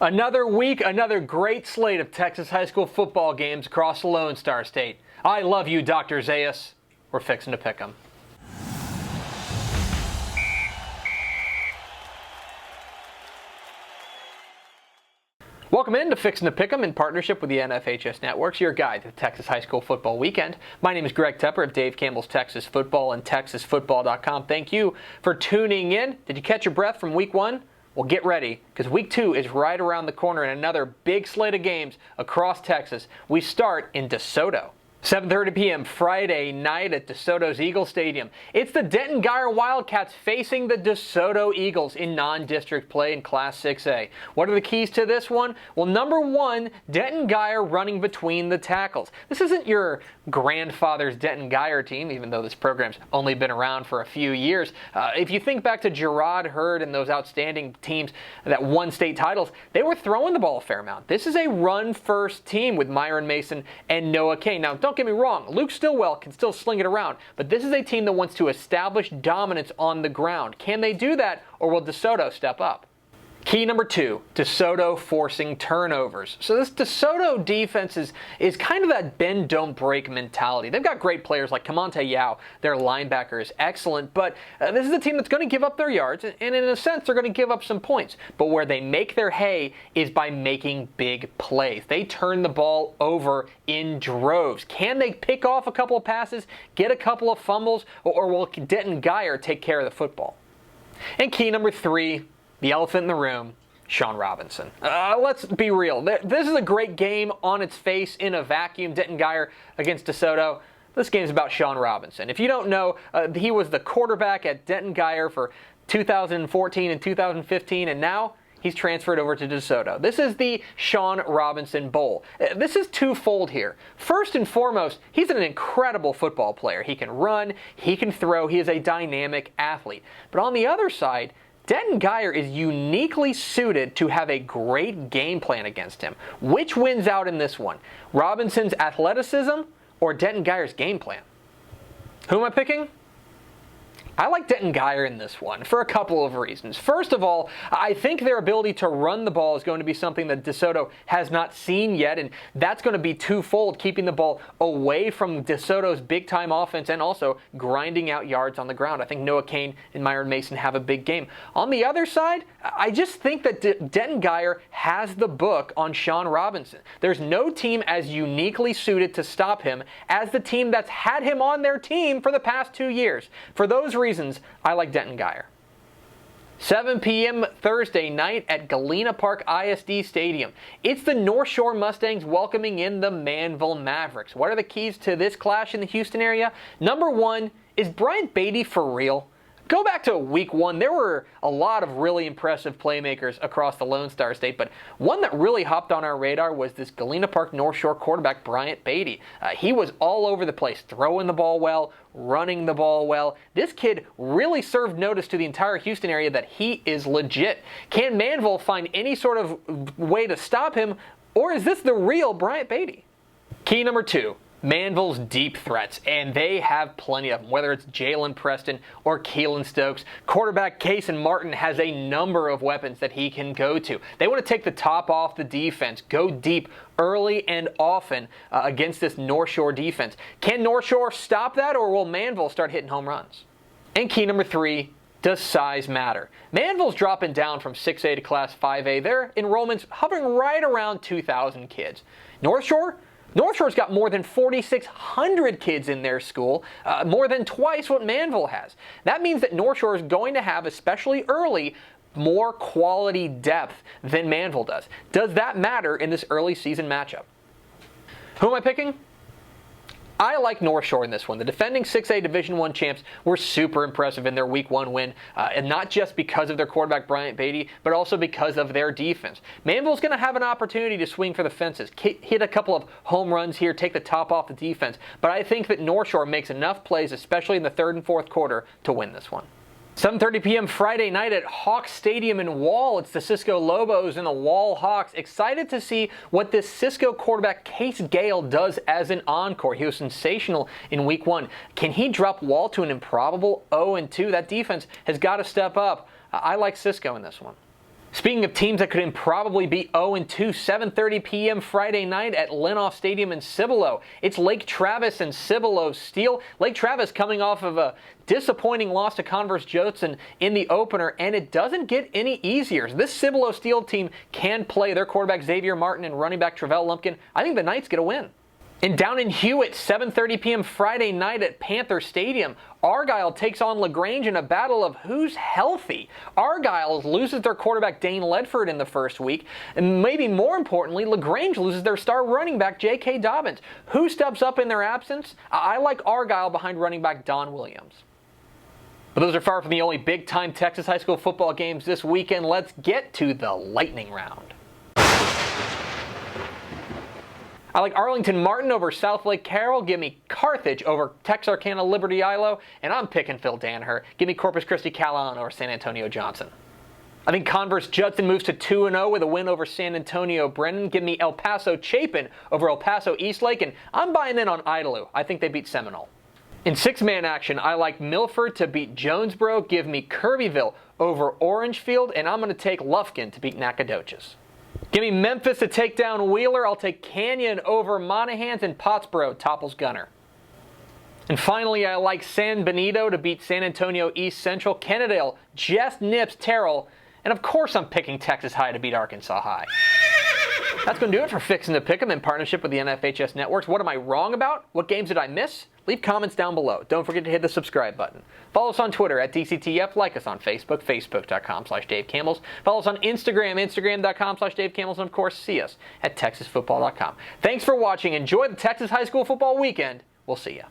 Another week, another great slate of Texas high school football games across the Lone Star State. I love you, Dr. Zayas. We're fixing to pick 'em. Welcome in to Fixin' to Pick'em in partnership with the NFHS Networks, your guide to the Texas High School Football Weekend. My name is Greg Tepper of Dave Campbell's Texas Football and TexasFootball.com. Thank you for tuning in. Did you catch your breath from week one? Well, get ready, because week two is right around the corner and another big slate of games across Texas. We start in DeSoto. 7:30 p.m. Friday night at DeSoto's Eagle Stadium. It's the Denton Guyer Wildcats facing the DeSoto Eagles in non-district play in Class 6A. What are the keys to this one? Well, number one, Denton Guyer running between the tackles. This isn't your grandfather's Denton Guyer team, even though this program's only been around for a few years. If you think back to Gerard Hurd and those outstanding teams that won state titles, they were throwing the ball a fair amount. This is a run-first team with Myron Mason and Noah Kane. Now, don't get me wrong, Luke Stillwell can still sling it around, but this is a team that wants to establish dominance on the ground. Can they do that, or will DeSoto step up? Key number two, DeSoto forcing turnovers. So this DeSoto defense is kind of that bend, don't break mentality. They've got great players like Kamonte Yao. Their linebacker is excellent, but this is a team that's going to give up their yards, and in a sense, they're going to give up some points. But where they make their hay is by making big plays. They turn the ball over in droves. Can they pick off a couple of passes, get a couple of fumbles, or will Denton Guyer take care of the football? And key number three, the elephant in the room, Sean Robinson. Let's be real. This is a great game on its face in a vacuum. Denton Guyer against DeSoto. This game's about Sean Robinson. If you don't know, he was the quarterback at Denton Guyer for 2014 and 2015, and now he's transferred over to DeSoto. This is the Sean Robinson Bowl. This is twofold here. First and foremost, he's an incredible football player. He can run, he can throw, he is a dynamic athlete. But on the other side, Denton Guyer is uniquely suited to have a great game plan against him. Which wins out in this one? Robinson's athleticism or Denton Guyer's game plan? Who am I picking? I like Denton Guyer in this one for a couple of reasons. First of all, I think their ability to run the ball is going to be something that DeSoto has not seen yet, and that's going to be twofold, keeping the ball away from DeSoto's big-time offense and also grinding out yards on the ground. I think Noah Kane and Myron Mason have a big game. On the other side, I just think that Denton Guyer has the book on Sean Robinson. There's no team as uniquely suited to stop him as the team that's had him on their team for the past 2 years. For those reasons, I like Denton Guyer. 7 p.m. Thursday night at Galena Park ISD Stadium. It's the North Shore Mustangs welcoming in the Manvel Mavericks. What are the keys to this clash in the Houston area? Number one, is Bryant Beatty for real? Go back to week one. There were a lot of really impressive playmakers across the Lone Star State, but one that really hopped on our radar was this Galena Park North Shore quarterback, Bryant Beatty. He was all over the place, throwing the ball well, running the ball well. This kid really served notice to the entire Houston area that he is legit. Can Manvel find any sort of way to stop him, or is this the real Bryant Beatty? Key number two, Manvel's deep threats, and they have plenty of them, whether it's Jalen Preston or Keelan Stokes. Quarterback Cason Martin has a number of weapons that he can go to. They want to take the top off the defense, go deep early and often against this North Shore defense. Can North Shore stop that, or will Manvel start hitting home runs? And key number three, does size matter? Manvel's dropping down from 6A to Class 5A. Their enrollment's hovering right around 2,000 kids. North Shore's got more than 4,600 kids in their school, more than twice what Manvel has. That means that North Shore is going to have, especially early, more quality depth than Manvel does. Does that matter in this early season matchup? Who am I picking? I like North Shore in this one. The defending 6A Division I champs were super impressive in their Week 1 win, and not just because of their quarterback Bryant Beatty, but also because of their defense. Manvel's going to have an opportunity to swing for the fences, hit a couple of home runs here, take the top off the defense, but I think that North Shore makes enough plays, especially in the third and fourth quarter, to win this one. 7:30 p.m. Friday night at Hawks Stadium in Wall. It's the Cisco Lobos and the Wall Hawks. Excited to see what this Cisco quarterback Case Gale does as an encore. He was sensational in Week 1. Can he drop Wall to an improbable 0-2? That defense has got to step up. I like Cisco in this one. Speaking of teams that could improbably be 0-2, 7:30 p.m. Friday night at Linoff Stadium in Cibolo. It's Lake Travis and Cibolo Steel. Lake Travis coming off of a disappointing loss to Converse Judson in the opener, and it doesn't get any easier. This Cibolo Steel team can play. Their quarterback Xavier Martin and running back Travell Lumpkin. I think the Knights get a win. And down in Hewitt, 7:30 p.m. Friday night at Panther Stadium, Argyle takes on LaGrange in a battle of who's healthy. Argyle loses their quarterback Dane Ledford in the first week, and maybe more importantly, LaGrange loses their star running back J.K. Dobbins. Who steps up in their absence? I like Argyle behind running back Don Williams. But those are far from the only big-time Texas high school football games this weekend. Let's get to the lightning round. I like Arlington Martin over South Lake Carroll. Give me Carthage over Texarkana Liberty Ilo. And I'm picking Phil Danaher. Give me Corpus Christi Callahan over San Antonio Johnson. I think Converse Judson moves to 2-0 with a win over San Antonio Brennan. Give me El Paso Chapin over El Paso Eastlake. And I'm buying in on Idalou. I think they beat Seminole. In six-man action, I like Milford to beat Jonesboro. Give me Kirbyville over Orangefield. And I'm going to take Lufkin to beat Nacogdoches. Give me Memphis to take down Wheeler. I'll take Canyon over Monahans, and Pottsboro topples Gunner. And finally, I like San Benito to beat San Antonio East Central. Kennedale just nips Terrell. And of course I'm picking Texas High to beat Arkansas High. That's going to do it for Fixing to Pick'em in partnership with the NFHS Networks. What am I wrong about? What games did I miss? Leave comments down below. Don't forget to hit the subscribe button. Follow us on Twitter at DCTF. Like us on Facebook, facebook.com/DaveCamels. Follow us on Instagram, instagram.com/DaveCamels. And of course, see us at TexasFootball.com. Thanks for watching. Enjoy the Texas high school football weekend. We'll see ya.